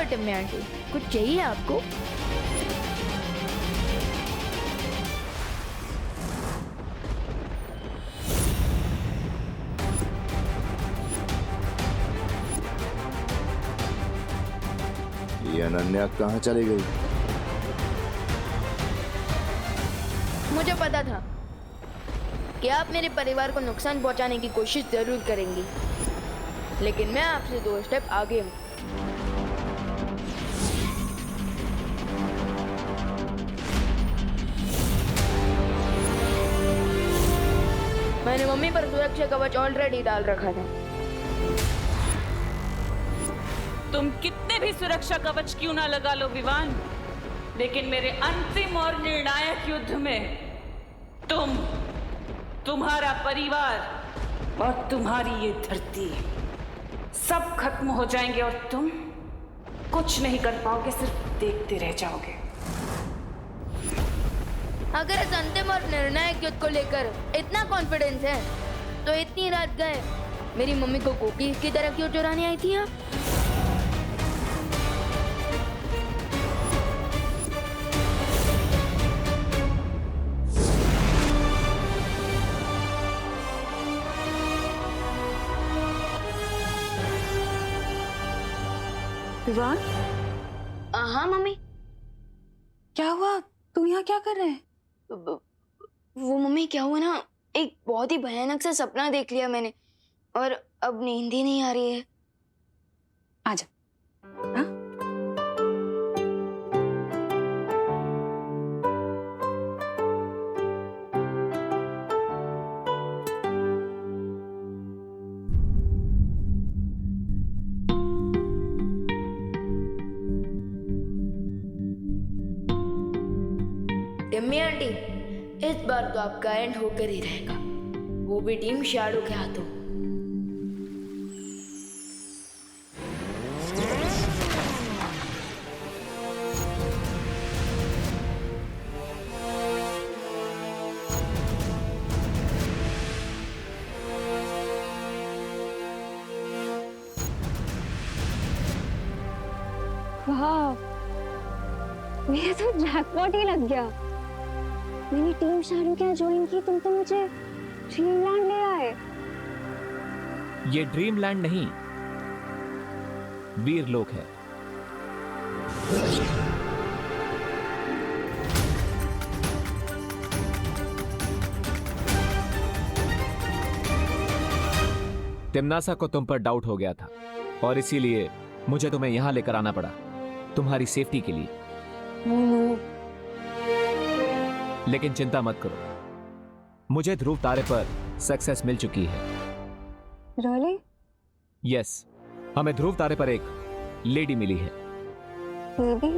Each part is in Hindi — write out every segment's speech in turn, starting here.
टिम्मी आंटी, कुछ चाहिए आपको? ये अनन्या कहाँ चली गई? मुझे पता था कि आप मेरे परिवार को नुकसान पहुंचाने की कोशिश जरूर करेंगी, लेकिन मैं आपसे 2 स्टेप आगे हूँ। मैंने मम्मी पर सुरक्षा कवच ऑलरेडी डाल रखा था। तुम कितने भी सुरक्षा कवच क्यों ना लगा लो विवान, लेकिन मेरे अंतिम और निर्णायक युद्ध में तुम्हारा परिवार और तुम्हारी ये धरती सब खत्म हो जाएंगे और तुम कुछ नहीं कर पाओगे, सिर्फ देखते रह जाओगे। अगर इस अंतिम और निर्णायक युद्ध को लेकर इतना कॉन्फिडेंस है, तो इतनी रात गए मेरी मम्मी को कुकीज की तरह क्यों चुराने आई थी आप? विवान? हाँ मम्मी। क्या हुआ? तुम यहाँ क्या कर रहे हैं? वो मम्मी क्या हुआ ना, एक बहुत ही भयानक सा सपना देख लिया मैंने और अब नींद ही नहीं आ रही है। आजा। हाँ? टिम्मी आंटी, इस बार तो आपका एंड होकर ही रहेगा, वो भी टीम शैडो के हाथों। वाह, मेरा तो जैकपॉट ही लग गया। मैंने टीम शैडो क्या ज्वाइन की, तुम तो मुझे ड्रीमलैंड ले आए। ये ड्रीमलैंड नहीं, वीरलोक है। तिम्नासा को तुम पर डाउट हो गया था और इसीलिए मुझे तुम्हें यहां लेकर आना पड़ा, तुम्हारी सेफ्टी के लिए। लेकिन चिंता मत करो, मुझे ध्रुव तारे पर सक्सेस मिल चुकी है। Really? यस, हमें ध्रुव तारे पर एक लेडी मिली है। Maybe?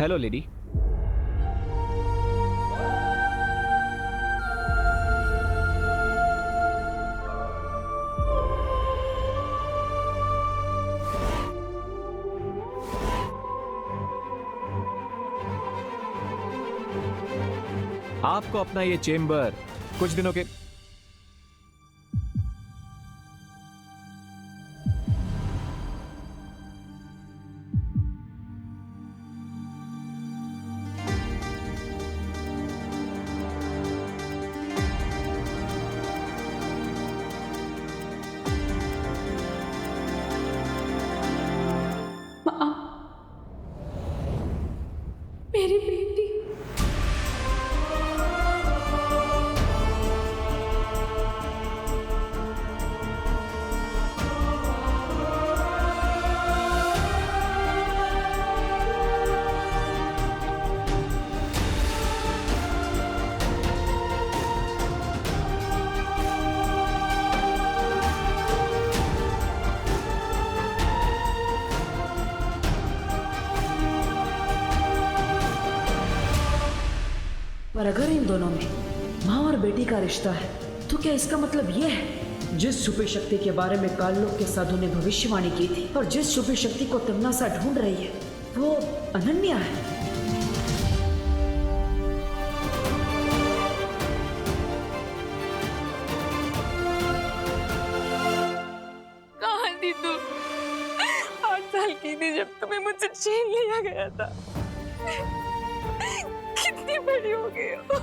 Hello lady. आपको अपना ये चेम्बर कुछ दिनों के मेरी बेटी। पर अगर इन दोनों में माँ और बेटी का रिश्ता है, तो क्या इसका मतलब ये है जिस छुपी शक्ति के बारे में काललोक के साधु ने भविष्यवाणी की थी और जिस छुपी शक्ति को तिम्नासा ढूंढ रही है, वो अनन्या है? की थी जब तुम्हें मुझसे छीन लिया गया था। कितनी बड़ी हो गई हो।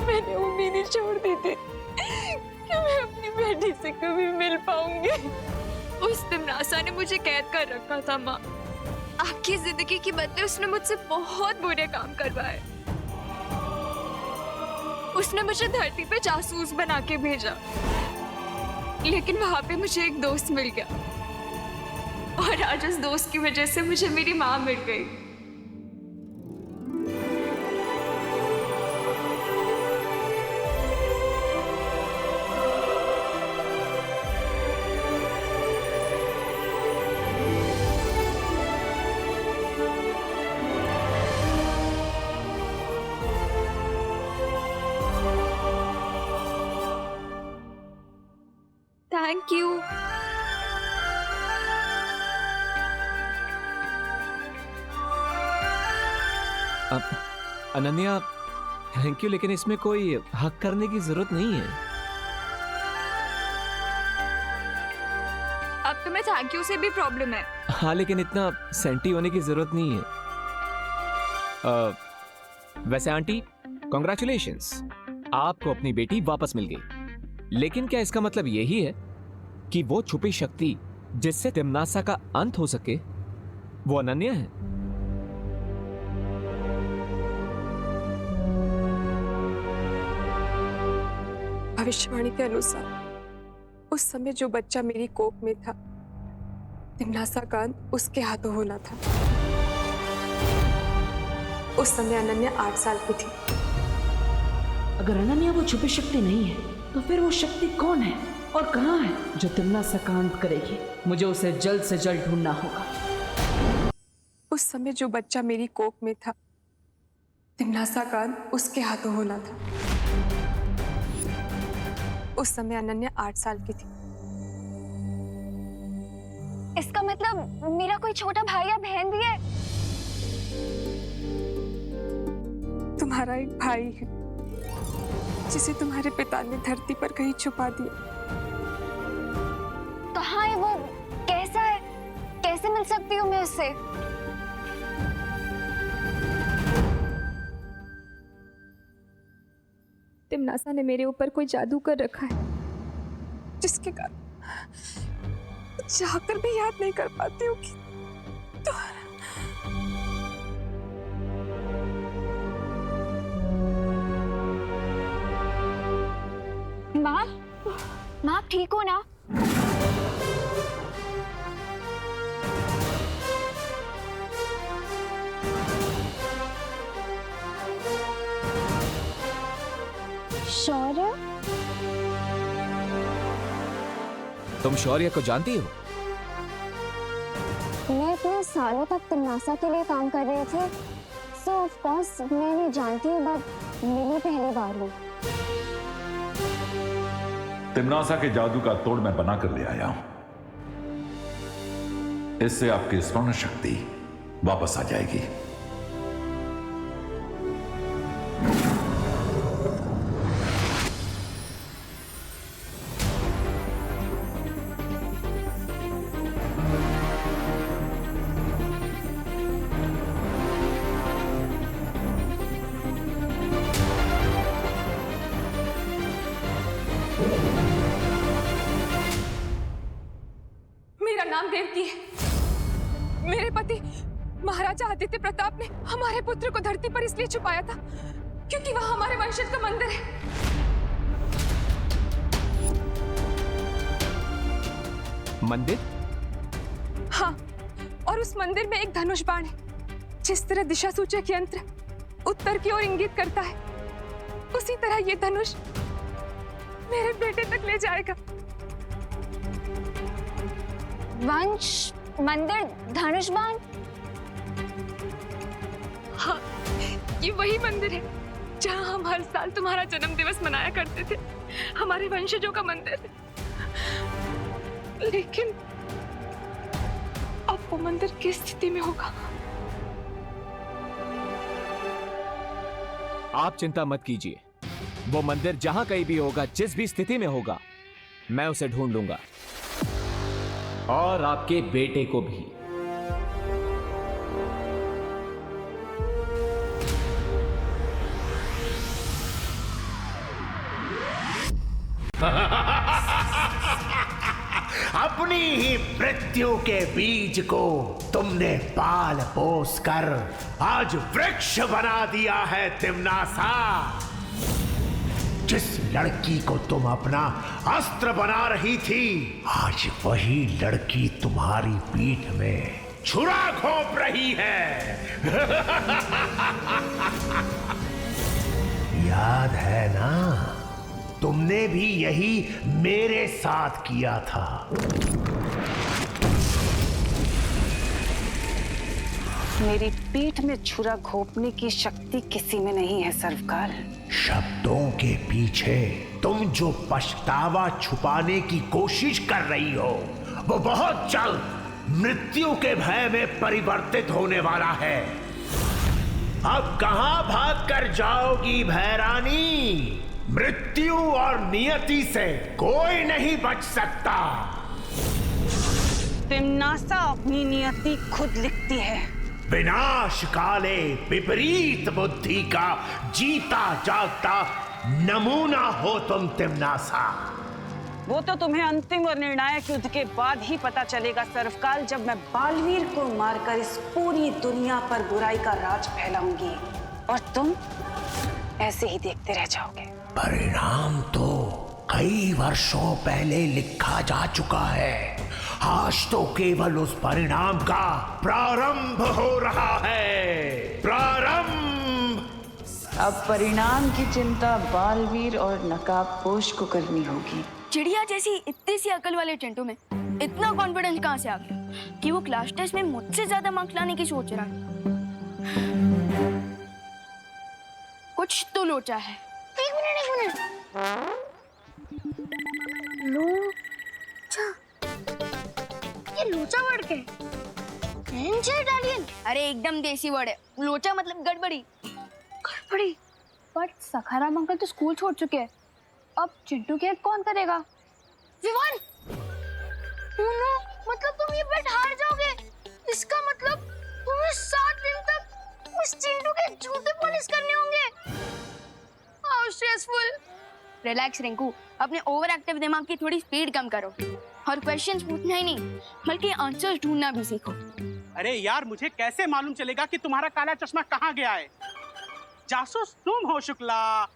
मैंने उम्मीद ही छोड़ दी थी कि मैं अपनी बेटी से कभी मिल पाऊंगी। उस तिमनासा ने मुझे कैद कर रखा था माँ। आपकी जिंदगी के बदले उसने मुझसे बहुत बुरे काम करवाए। उसने मुझे धरती पे जासूस बना के भेजा, लेकिन वहां पे मुझे एक दोस्त मिल गया और आज उस दोस्त की वजह से मुझे मेरी माँ मिल गई। Thank you. Ananya, thank you, लेकिन इसमें कोई हक करने की जरूरत नहीं है। अब तुम्हें थैंक यू से भी प्रॉब्लम है। हाँ, लेकिन इतना सेंटी होने की जरूरत नहीं है। वैसे आंटी, कॉन्ग्रेचुलेशंस, आपको अपनी बेटी वापस मिल गई। लेकिन क्या इसका मतलब यही है कि वो छुपी शक्ति जिससे तिमनासा का अंत हो सके वो अनन्या है? भविष्यवाणी के अनुसार उस समय जो बच्चा मेरी कोख में था, तिमनासा का अंत उसके हाथों होना था। उस समय अनन्या 8 साल की थी। अगर अनन्या वो छुपी शक्ति नहीं है तो फिर वो शक्ति कौन है और कहाँ है जो तिमनासा का अंत करेगी? मुझे उसे जल्द से जल्द ढूंढना होगा। उस समय जो बच्चा मेरी कोख में था, तिमनासा का अंत उसके हाथों होना था। उस समय अनन्या 8 साल की थी। इसका मतलब मेरा कोई छोटा भाई या बहन भी है? तुम्हारा एक भाई है जिसे तुम्हारे पिता ने धरती पर कहीं छुपा दिया। कहाँ है वो? कैसा है? कैसे मिल सकती हूँ मैं उससे? तिमनासा ने मेरे ऊपर कोई जादू कर रखा है, जिसके कारण चाहकर भी याद नहीं कर पाती हूँ कि माँ, माँ ठीक हो ना? शौर्य? तुम शौर्य को जानती हो? मैं इतने सालों तक तिमनासा के लिए काम कर रही थी, सो ऑफ कोर्स मैं नहीं जानती हूँ, बट मेरी पहली बार हूँ। तिमनासा के जादू का तोड़ मैं बना कर ले आया हूं। इससे आपकी स्मरण शक्ति वापस आ जाएगी। मेरा नाम देवकी है। मेरे पति महाराजा आदित्य प्रताप ने हमारे पुत्र को धरती पर इसलिए छुपाया था क्योंकि वहां हमारे वंशज का मंदिर है। मंदिर? हाँ, और उस मंदिर में एक धनुष बाण है। जिस तरह दिशा सूचक यंत्र उत्तर की ओर इंगित करता है, उसी तरह ये धनुष मेरे बेटे तक ले जाएगा। वंश, मंदिर, धनुष बाण? हाँ, ये वही मंदिर है जहाँ हम हर साल तुम्हारा जन्म दिवस मनाया करते थे, हमारे वंशजों का मंदिर। लेकिन अब वो मंदिर किस स्थिति में होगा? आप चिंता मत कीजिए, वो मंदिर जहां कहीं भी होगा, जिस भी स्थिति में होगा, मैं उसे ढूंढ लूंगा और आपके बेटे को भी। अपनी ही मृत्यु के बीज को तुमने पाल पोस कर आज वृक्ष बना दिया है तिम्नासा। जिस लड़की को तुम अपना अस्त्र बना रही थी, आज वही लड़की तुम्हारी पीठ में छुरा घोंप रही है। याद है ना, तुमने भी यही मेरे साथ किया था। मेरी पीठ में छुरा घोंपने की शक्ति किसी में नहीं है सर्वकाल। शब्दों के पीछे तुम जो पछतावा छुपाने की कोशिश कर रही हो, वो बहुत जल्द मृत्यु के भय में परिवर्तित होने वाला है। अब कहां भाग कर जाओगी भैरानी? मृत्यु और नियति से कोई नहीं बच सकता। तिम्नासा अपनी नियति खुद लिखती है। विनाश काले विपरीत बुद्धि का जीता जागता नमूना हो तुम तिम्नासा। वो तो तुम्हें अंतिम और निर्णायक युद्ध के बाद ही पता चलेगा सर्वकाल, जब मैं बालवीर को मारकर इस पूरी दुनिया पर बुराई का राज फैलाऊंगी और तुम ऐसे ही देखते रह जाओगे। परिणाम तो कई वर्षों पहले लिखा जा चुका है। आज तो केवल उस परिणाम का प्रारंभ हो रहा है। प्रारंभ। अब परिणाम की चिंता बालवीर और नकाबपोश को करनी होगी। चिड़िया जैसी इतनी सी अकल वाले चिंटू में इतना कॉन्फिडेंस कहाँ से आ गया कि वो क्लास टेस्ट में मुझसे ज्यादा मार्क्स लाने की सोच रहा है? कुछ तो लोचा है। एक मिनट। लोचा, ये लोचा वर्ड क्या है? इटालियन? अरे एकदम देसी वर्ड है। लोचा मतलब गड़बड़ी। गड़बड़ी? बट सखाराम अंकल तो स्कूल छोड़ चुके हैं, अब चिंटू की हेल्प कौन करेगा? विवान, मतलब तुम ये बेट हार जाओगे। इसका मतलब तुम्हें 7 दिन तक उस चिंटू के जूते पॉलिश करने होंगे। How stressful. रिलैक्स रिंकू, अपने ओवर एक्टिव दिमाग की थोड़ी स्पीड कम करो और क्वेश्चंस पूछना ही नहीं बल्कि आंसर्स ढूंढना भी सीखो। अरे यार, मुझे कैसे मालूम चलेगा कि तुम्हारा काला चश्मा कहाँ गया है? जासूस तुम हो शुक्ला।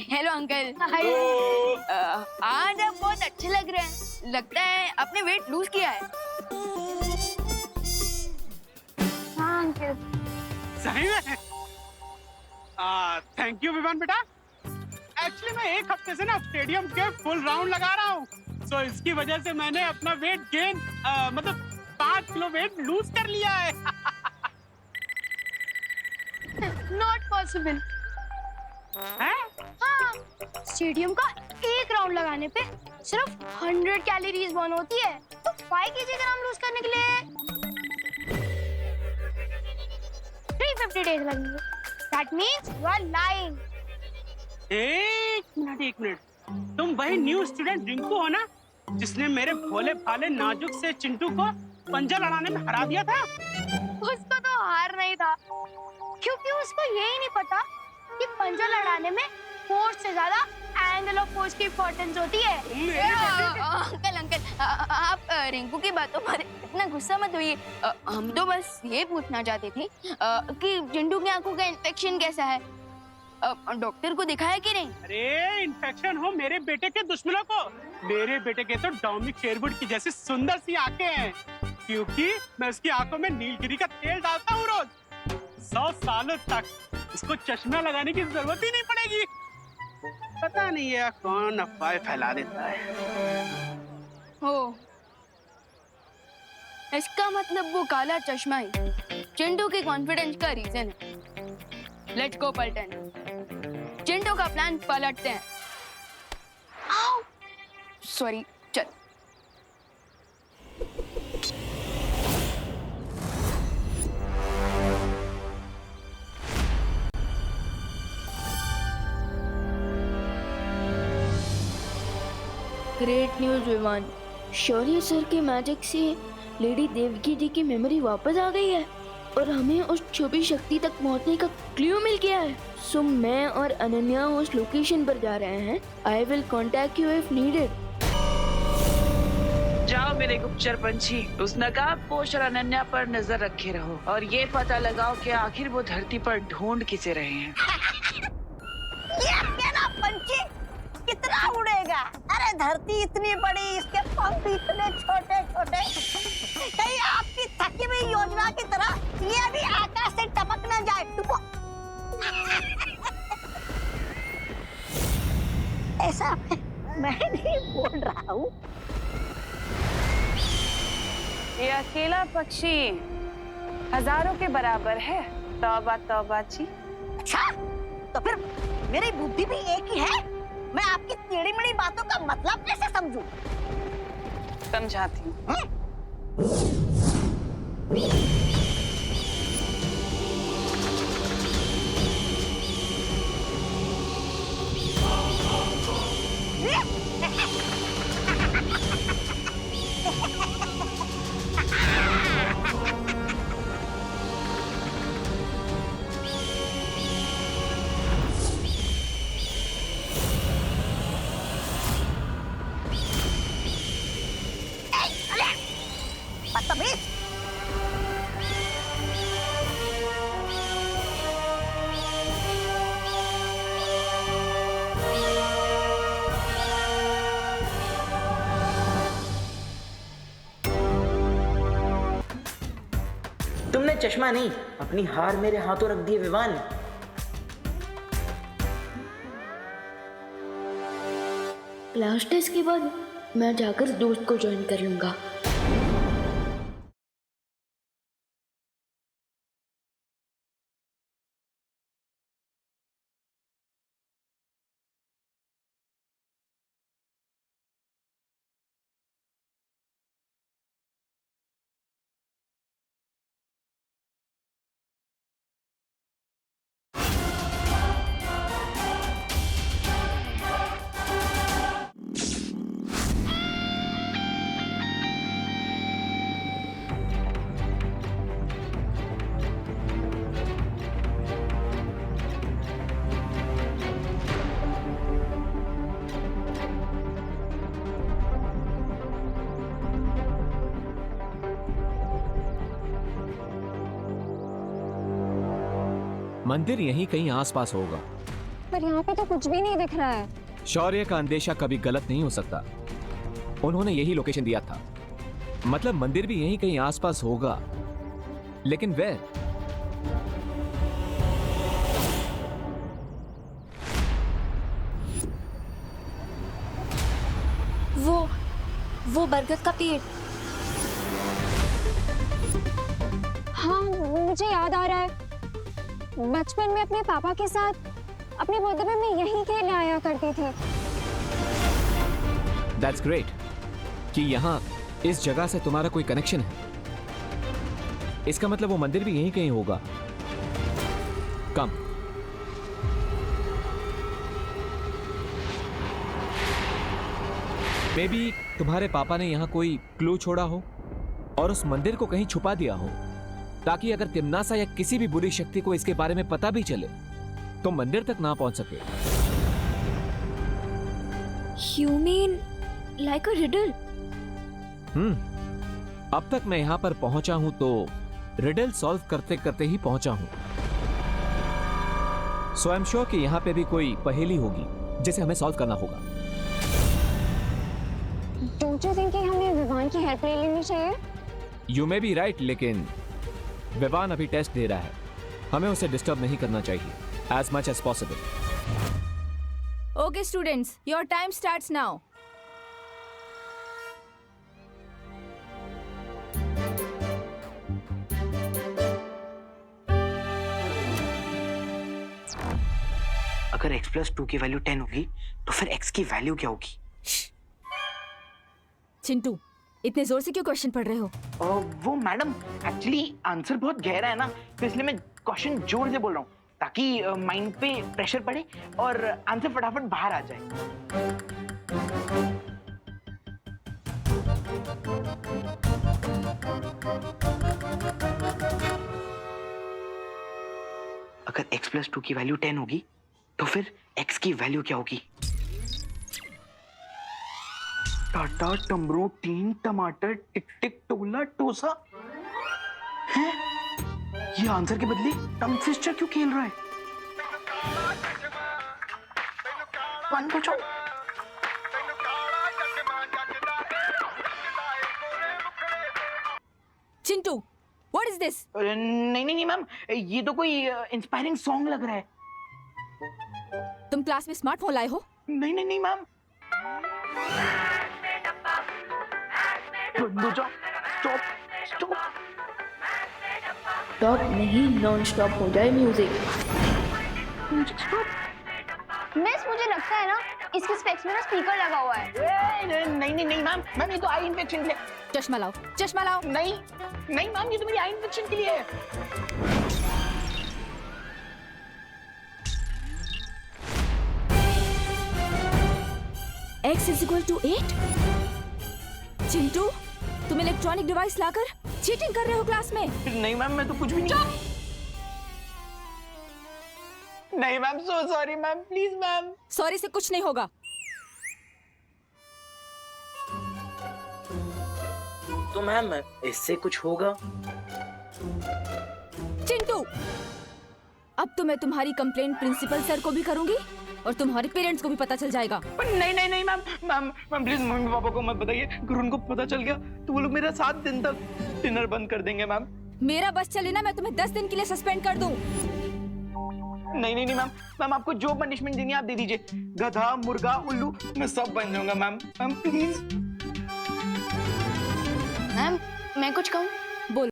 Hello uncle. आज आप बहुत अच्छे लग रहे हैं। लगता है आपने वेट लूज किया है। हाँ अंकल। सही में? थैंक यू विवान बेटा। एक्चुअली मैं एक हफ्ते से ना स्टेडियम के फुल राउंड लगा रहा हूँ, तो इसकी वजह से मैंने अपना वेट गेन मतलब 5 किलो वेट लूज कर लिया है। Not possible. हैं? हाँ, स्टेडियम का एक राउंड लगाने पे सिर्फ 100 कैलोरीज बर्न होती है, तो 5 kg ग्राम लूज करने के लिए 350 डेज लगेंगे। That means you are lying. एक मिनट, तुम वही न्यू स्टूडेंट रिंकू हो ना, जिसने मेरे भोले भाले नाजुक से चिंटू को पंजा लड़ाने में हरा दिया था? उसको तो हार नहीं था, क्योंकि उसको यही नहीं पता कि पंजा लड़ाने में फोर्स से ज्यादा एंगल ऑफ फोर्स की इंपॉर्टेंस होती है। अंकल, आप रिंकू की बातों पर इतना गुस्सा मत होइए। हम तो बस ये पूछना चाहते थे कि चिंटू की आंखों का इन्फेक्शन कैसा है। डॉक्टर को दिखाया कि नहीं? अरे इन्फेक्शन हो मेरे बेटे के दुश्मनों को। मेरे बेटे के तो डोमिनिक शेरवुड की जैसी सुंदर सी आंखें हैं, क्योंकि मैं उसकी आंखों में नीलगिरी का तेल डालता हूँ रोज। 100 सालों तक उसको चश्मा लगाने की जरूरत ही नहीं पड़ेगी। पता नहीं है कौन अफवाह फैला देता है। हो, इसका मतलब वो काला चश्मा ही चिंटू के कॉन्फिडेंस का रीजन है। लेट्स गो पलटन। चिंटू का प्लान पलटते हैं। सॉरी, चल। Great news Vivaan. Shaurya sir के मैजिक से लेडी देवकी जी की मेमोरी वापस आ गई है और हमें उस छुपी शक्ति तक पहुंचने का क्लू मिल गया है। सो मैं और अनन्या उस लोकेशन पर जा रहे हैं। I will contact you if needed. जाओ मेरे गुप्तचर पंछी, उस नकाबपोश और अनन्या पर नजर रखे रहो और ये पता लगाओ कि आखिर वो धरती पर ढूंढ किसे रहे हैं। ये मेरा पंछी कितना उड़ेगा? अरे धरती इतनी बड़ी, इसके पंख इतने छोटे छोटे। कहीं आपकी थकी हुई योजना की तरह ये भी आकाश से टपक न जाए। ऐसा मैं नहीं बोल रहा हूँ। ये अकेला पक्षी हजारों के बराबर है। तौबा तौबा जी। अच्छा, तो फिर मेरी बुद्धि भी एक ही है। मैं आपकी टेढ़ी मेढ़ी बातों का मतलब कैसे समझूं? समझाती हूँ। बदतमीज। तुमने चश्मा नहीं, अपनी हार मेरे हाथों रख दिए विवान। क्लास टेस्ट के बाद मैं जाकर दोस्त को ज्वाइन कर लूंगा। मंदिर यहीं कहीं आसपास होगा। पर यहाँ पे तो कुछ भी नहीं दिख रहा है। शौर्य का अंदेशा कभी गलत नहीं हो सकता। उन्होंने यही लोकेशन दिया था, मतलब मंदिर भी यहीं कहीं आसपास होगा। लेकिन वेयर? वो बरगद का पेड़। हाँ, मुझे याद आ रहा है। बचपन में अपने पापा के साथ अपने बर्थडे में मैं यहीं खेलने आया करती थी। That's great कि यहाँ इस जगह से तुम्हारा कोई कनेक्शन है। इसका मतलब वो मंदिर भी यहीं कहीं होगा। कम। मे बी तुम्हारे पापा ने यहाँ कोई क्लू छोड़ा हो और उस मंदिर को कहीं छुपा दिया हो, ताकि अगर तिम्नासा या किसी भी बुरी शक्ति को इसके बारे में पता भी चले तो मंदिर तक ना पहुंच सके। You mean like a riddle? अब तक मैं यहाँ पर पहुंचा हूं तो रिडल सॉल्व करते करते ही पहुंचा हूं। सो आई एम श्योर कि यहाँ पे भी कोई पहेली होगी जिसे हमें सॉल्व करना होगा। Don't you think कि हमें विवान की हेल्प ले लेनी चाहिए? यू मे बी राइट, लेकिन विवान अभी टेस्ट दे रहा है, हमें उसे डिस्टर्ब नहीं करना चाहिए as much as possible. Okay, students, your time starts now. अगर x+2 की वैल्यू 10 होगी तो फिर x की वैल्यू क्या होगी? चिंटू, इतने जोर से क्यों क्वेश्चन पढ़ रहे हो? वो मैडम, एक्चुअली आंसर बहुत गहरा है ना, तो इसलिए मैं क्वेश्चन जोर से बोल रहा हूँ ताकि माइंड पे प्रेशर पड़े और आंसर फटाफट बाहर आ जाए। अगर x प्लस 2 की वैल्यू 10 होगी तो फिर x की वैल्यू क्या होगी? टाटा, टमरू, टीन, टमाटर, टिक टिक, टोला, टोसा। हैं? ये आंसर के बदले टंग ट्विस्टर क्यों खेल रहा है? वन पूछो। Chintu, what is this? नहीं नहीं नहीं मैम, ये तो कोई इंस्पायरिंग सॉन्ग लग रहा है। तुम क्लास में स्मार्टफोन लाए हो? नहीं नहीं नहीं मैम। Stop stop. स्टॉप नहीं, नॉन स्टॉप हो जाए म्यूजिक। मिस, मुझे लगता है ना इसके स्पेक्स में ना स्पीकर लगा हुआ है। नहीं नहीं नहीं मैम, मैम ये तो आई इन्फेक्शन के लिए। चश्मा लाओ, चश्मा लाओ। नहीं नहीं मैम, ये तो मेरी आई इन्फेक्शन के लिए है। x = 8? चिंटू, तुम इलेक्ट्रॉनिक डिवाइस लाकर चीटिंग कर रहे हो क्लास में? नहीं मैम, मैं तो कुछ भी नहीं। नहीं ma'am, so sorry ma'am, please ma'am. Sorry से कुछ नहीं होगा। तो मैम इससे कुछ होगा? चिंटू, अब तो मैं तुम्हारी कंप्लेंट प्रिंसिपल सर को भी करूंगी और तुम्हारे पेरेंट्स को भी पता चल जाएगा। नहीं नहीं नहीं ma'am, ma'am ma'am please mummy papa को मत बताइए। अगर उनको पता चल गया तो वो लोग मेरा 7 दिन तक डिनर बंद कर देंगे मैम। मेरा बस चले ना, मैं तुम्हें 10 दिन के लिए सस्पेंड कर दूं। नहीं नहीं नहीं मैम, मैम आपको जो पनिशमेंट देनी है आप दे दीजिए। गधा, मुर्गा, उल्लू, मैं सब बन जाऊंगा मैम। Ma'am please. मैम, मैं कुछ कहूँ?